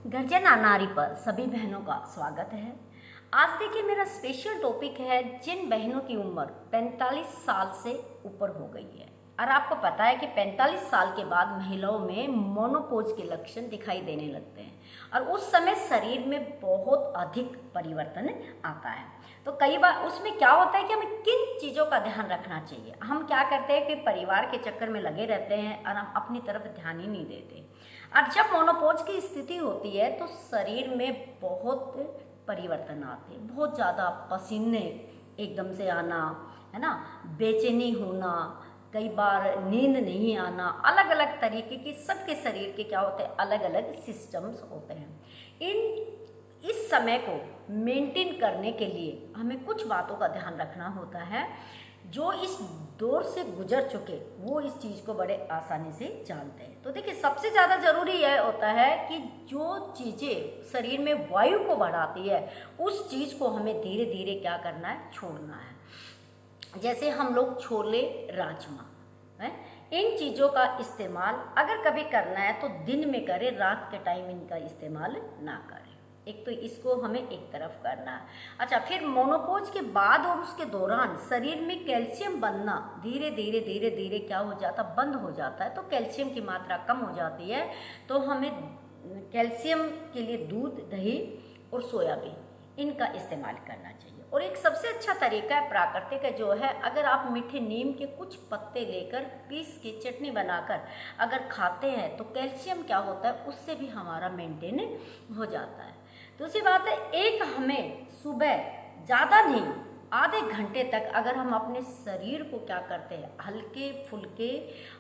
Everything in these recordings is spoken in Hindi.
गर्जना नारी पर सभी बहनों का स्वागत है। आज देखिए मेरा स्पेशल टॉपिक है जिन बहनों की उम्र 45 साल से ऊपर हो गई है। और आपको पता है कि 45 साल के बाद महिलाओं में मोनोपोज के लक्षण दिखाई देने लगते हैं और उस समय शरीर में बहुत अधिक परिवर्तन आता है। तो कई बार उसमें क्या होता है कि हमें किन चीज़ों का ध्यान रखना चाहिए। हम क्या करते हैं कि परिवार के चक्कर में लगे रहते हैं और हम अपनी तरफ ध्यान ही नहीं देते। और जब मोनोपोज की स्थिति होती है तो शरीर में बहुत परिवर्तन आते हैं, बहुत ज़्यादा पसीने एकदम से आना, है ना, बेचैनी होना, कई बार नींद नहीं आना, अलग अलग तरीके की सबके शरीर के क्या होते हैं, अलग अलग सिस्टम्स होते हैं। इस समय को मेंटेन करने के लिए हमें कुछ बातों का ध्यान रखना होता है। जो इस दौर से गुजर चुके वो इस चीज़ को बड़े आसानी से जानते हैं। तो देखिए सबसे ज़्यादा ज़रूरी यह होता है कि जो चीज़ें शरीर में वायु को बढ़ाती है उस चीज़ को हमें धीरे धीरे क्या करना है, छोड़ना है। जैसे हम लोग छोले, राजमा है, इन चीज़ों का इस्तेमाल अगर कभी करना है तो दिन में करें, रात के टाइम इनका इस्तेमाल ना करें। एक तो इसको हमें एक तरफ करना है। अच्छा, फिर मोनोपोज के बाद और उसके दौरान शरीर में कैल्शियम बनना धीरे धीरे धीरे धीरे क्या हो जाता, बंद हो जाता है। तो कैल्शियम की मात्रा कम हो जाती है। तो हमें कैल्शियम के लिए दूध, दही और सोयाबीन इनका इस्तेमाल करना चाहिए। और एक सबसे अच्छा तरीका है प्राकृतिक है जो है, अगर आप मीठे नीम के कुछ पत्ते लेकर पीस के चटनी बनाकर अगर खाते हैं तो कैल्शियम क्या होता है, उससे भी हमारा मेंटेन हो जाता है। दूसरी बात है, एक हमें सुबह ज़्यादा नहीं, आधे घंटे तक अगर हम अपने शरीर को क्या करते हैं, हल्के फुल्के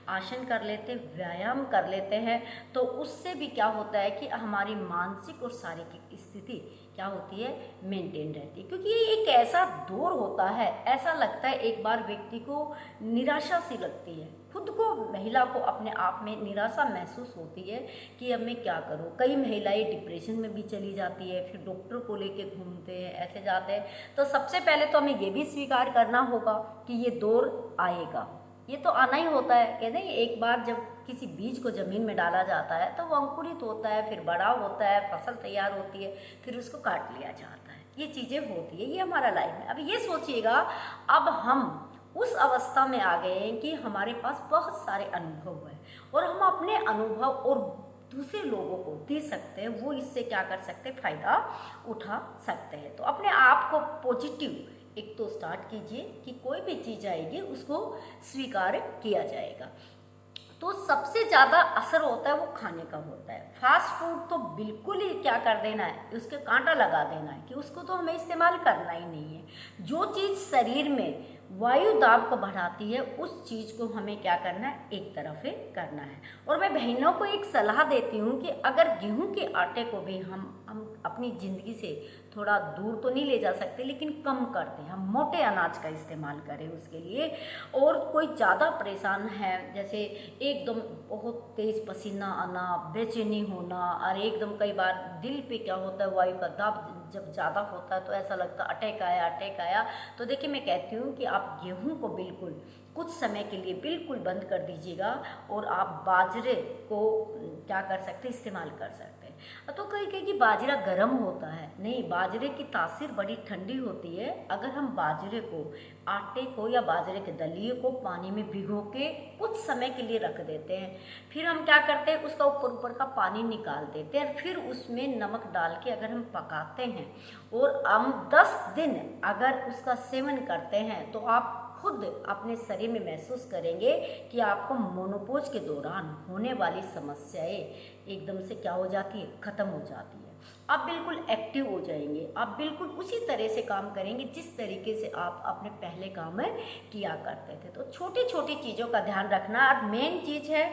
आसन कर लेते हैं, व्यायाम कर लेते हैं, तो उससे भी क्या होता है कि हमारी मानसिक और शारीरिक स्थिति क्या होती है, मेंटेन रहती है। क्योंकि ये एक ऐसा दौर होता है, ऐसा लगता है एक बार व्यक्ति को निराशा सी लगती है, खुद को, महिला को अपने आप में निराशा महसूस होती है कि अब मैं क्या करूं। कई महिलाएं डिप्रेशन में भी चली जाती है, फिर डॉक्टर को लेके घूमते हैं, ऐसे जाते हैं। तो सबसे पहले तो हमें ये भी स्वीकार करना होगा कि ये दौर आएगा, ये तो आना ही होता है। कहते हैं एक बार जब किसी बीज को ज़मीन में डाला जाता है तो वो अंकुरित होता है, फिर बड़ा होता है, फसल तैयार होती है, फिर उसको काट लिया जाता है। ये चीज़ें होती है, ये हमारा लाइफ में। अब ये सोचिएगा, अब हम उस अवस्था में आ गए हैं कि हमारे पास बहुत सारे अनुभव हैं और हम अपने अनुभव और दूसरे लोगों को दे सकते हैं, वो इससे क्या कर सकते हैं, फ़ायदा उठा सकते हैं। तो अपने आप को पॉजिटिव एक तो स्टार्ट कीजिए कि कोई भी चीज़ आएगी उसको स्वीकार किया जाएगा। तो सबसे ज़्यादा असर होता है वो खाने का होता है। फास्ट फूड तो बिल्कुल ही क्या कर देना है, उसके कांटा लगा देना है कि उसको तो हमें इस्तेमाल करना ही नहीं है। जो चीज़ शरीर में वायु दाब को बढ़ाती है उस चीज़ को हमें क्या करना है, एक तरफ ही करना है। और मैं बहनों को एक सलाह देती हूँ कि अगर गेहूं के आटे को भी हम अपनी ज़िंदगी से थोड़ा दूर तो नहीं ले जा सकते, लेकिन कम करते हैं, हम मोटे अनाज का इस्तेमाल करें उसके लिए। और कोई ज़्यादा परेशान है, जैसे एकदम बहुत तेज़ पसीना आना, बेचैनी होना, और एकदम कई बार दिल पे क्या होता है, वायु का दाब जब ज़्यादा होता है तो ऐसा लगता है अटैक आया, अटैक आया। तो देखिए मैं कहती हूँ कि आप गेहूं को बिल्कुल कुछ समय के लिए बिल्कुल बंद कर दीजिएगा और आप बाजरे को क्या कर सकते हैं, इस्तेमाल कर सकते हैं। तो कहीं कहीं कि बाजरा गर्म होता है, नहीं, बाजरे की तासीर बड़ी ठंडी होती है। अगर हम बाजरे को, आटे को या बाजरे के दलिए को पानी में भिगो के कुछ समय के लिए रख देते हैं, फिर हम क्या करते हैं, उसका ऊपर ऊपर का पानी निकाल देते हैं, फिर उसमें नमक डाल के अगर हम पकाते हैं और हम 10 दिन अगर उसका सेवन करते हैं तो आप खुद अपने शरीर में महसूस करेंगे कि आपको मोनोपोज के दौरान होने वाली समस्याएं एकदम से क्या हो जाती है, ख़त्म हो जाती है। आप बिल्कुल एक्टिव हो जाएंगे, आप बिल्कुल उसी तरह से काम करेंगे जिस तरीके से आप अपने पहले काम में किया करते थे। तो छोटी छोटी चीज़ों का ध्यान रखना। और मेन चीज़ है,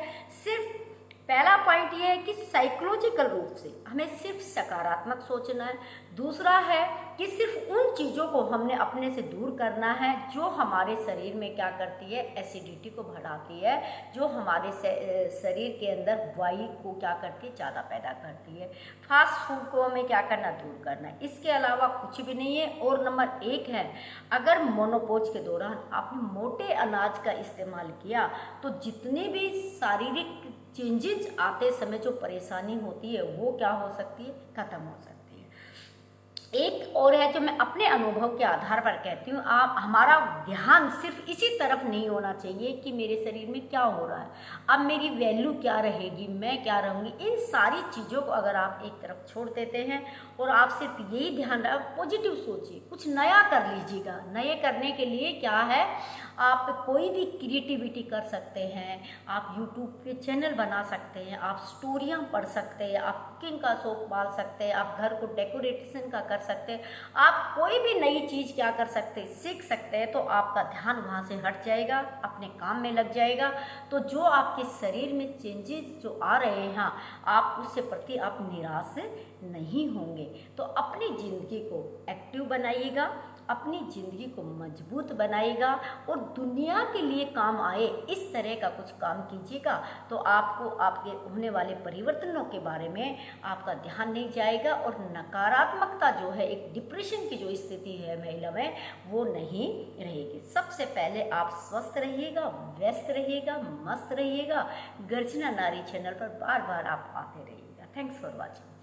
सिर्फ पहला पॉइंट ये है कि साइकोलॉजिकल रूप से हमें सिर्फ सकारात्मक सोचना है। दूसरा है कि सिर्फ उन चीज़ों को हमने अपने से दूर करना है जो हमारे शरीर में क्या करती है, एसिडिटी को बढ़ाती है, जो हमारे शरीर के अंदर वायु को क्या करती है, ज़्यादा पैदा करती है। फास्ट फूड को हमें क्या करना, दूर करना है। इसके अलावा कुछ भी नहीं है। और नंबर 1 है, अगर मोनोपोज के दौरान आपने मोटे अनाज का इस्तेमाल किया तो जितने भी शारीरिक चेंजेस आते समय जो परेशानी होती है वो क्या हो सकती है, खत्म हो सकती है। एक और है जो मैं अपने अनुभव के आधार पर कहती हूँ, आप हमारा ध्यान सिर्फ इसी तरफ नहीं होना चाहिए कि मेरे शरीर में क्या हो रहा है, अब मेरी वैल्यू क्या रहेगी, मैं क्या रहूँगी। इन सारी चीज़ों को अगर आप एक तरफ छोड़ देते हैं और आप सिर्फ यही ध्यान रखें, पॉजिटिव सोचिए, कुछ नया कर लीजिएगा। नए करने के लिए क्या है, आप कोई भी क्रिएटिविटी कर सकते हैं, आप यूट्यूब पे चैनल बना सकते हैं, आप स्टोरियाँ पढ़ सकते हैं, आप कुकिंग का शौक पाल सकते हैं, आप घर को डेकोरेशन का कर सकते हैं, आप कोई भी नई चीज़ क्या कर सकते हैं, सीख सकते हैं। तो आपका ध्यान वहाँ से हट जाएगा, अपने काम में लग जाएगा। तो जो आपके शरीर में चेंजेस जो आ रहे हैं, आप उससे प्रति आप निराश नहीं होंगे। तो अपनी ज़िंदगी को एक्टिव बनाइएगा, अपनी ज़िंदगी को मजबूत बनाएगा और दुनिया के लिए काम आए इस तरह का कुछ काम कीजिएगा। तो आपको आपके होने वाले परिवर्तनों के बारे में आपका ध्यान नहीं जाएगा और नकारात्मकता जो है, एक डिप्रेशन की जो स्थिति है महिला में, वो नहीं रहेगी। सबसे पहले आप स्वस्थ रहिएगा, व्यस्त रहिएगा, मस्त रहिएगा। गर्जना नारी चैनल पर बार बार आप आते रहिएगा। Thanks for watching.